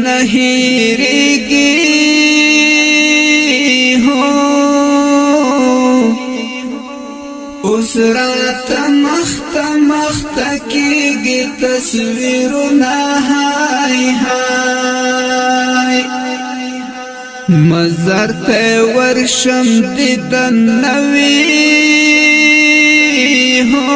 نهیریږي هو اوس راته مخته کېږي تصویرونه هاي هاي مزار ته ورشم دیدن نوی هو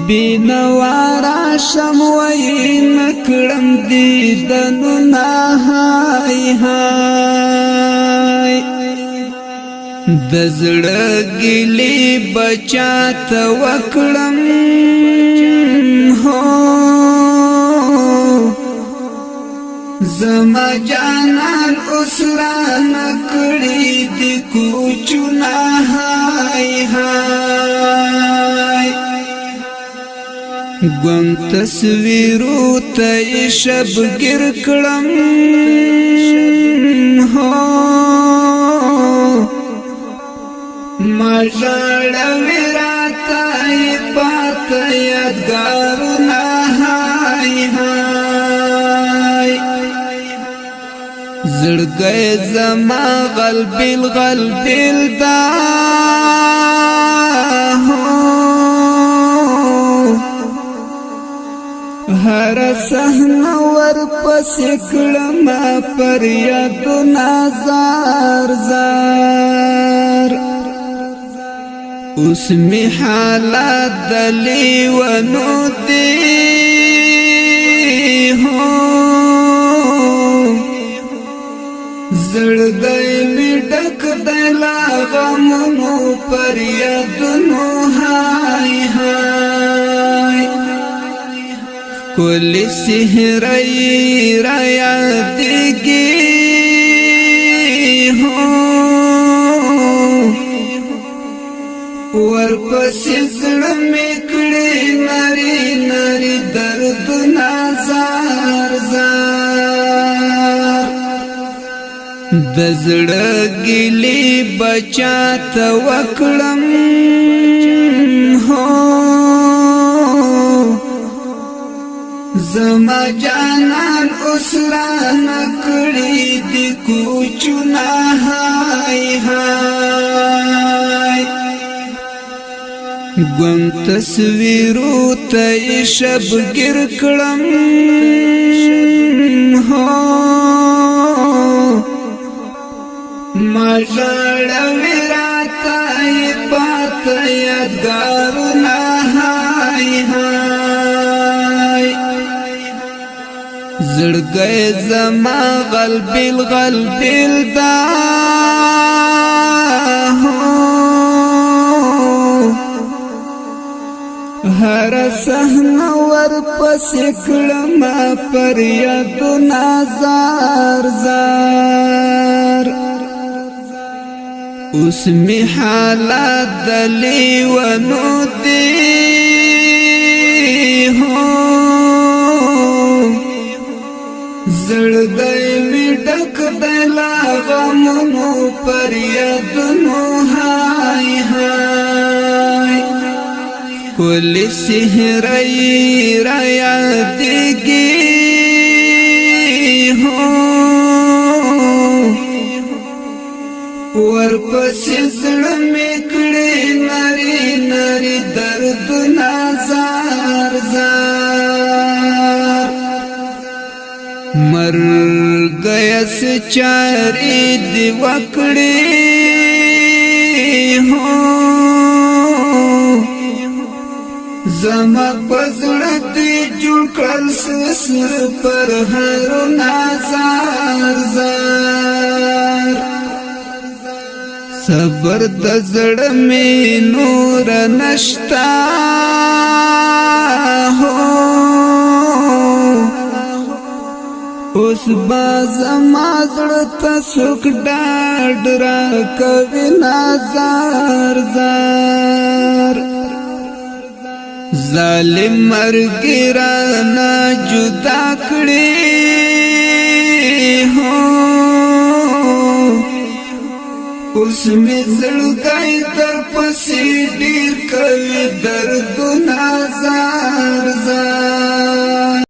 بینوارا شم وی نکړم دیدنونه هاي هاي د زړه ګلې بچا ته وکړم هو زما جانان اوس را نکړې د کوچونه هاي هاي ګون تصویرو ته شبګر کړم هو ما ژړه وراته پات یادګارونه هاي هاي زړګی زما غلبیل دا هر صحنه ورپسې کړم پر یادونه زار زار اوس می حالات د لیونو دي هو زړګی می ډک د لا غمونو پر یادونو هاي هاي کل سحرای را یادګي هو ورپسې زړه مې کړې نری نری دردونه زار زار د زړه ګلې بچا ته وکړم هو زما جانان اوس را نکړې د کوچونه هاي هاي ګون تصویرو ته شبګر کړم هو ما ژړه وراته پات یادګارونه هاي هاي زړګی زما غلبیل دا هر صحنه ورپسې کړم پر یادونه زار زار اوس می حالات د لیونو دي هو زړګی می ډک د لا غمونو پر یادونو هاي هاي کل سحرای را یادګي هو ورپسې زړه مې کړې نری نری دردونه زار زار مرګیس چارې دی وکړې هو زما پزړه دې جوړ کړل سر پر هر نظر زار صبر د زړه مې نور نشتا هو اوس باز ما زړه ته څوک ډاډ را کوي نظر زار ظالم مرګ را نه جدا کړی هو اوس می زړګی در پسې ډیر کوي دردونه زار زار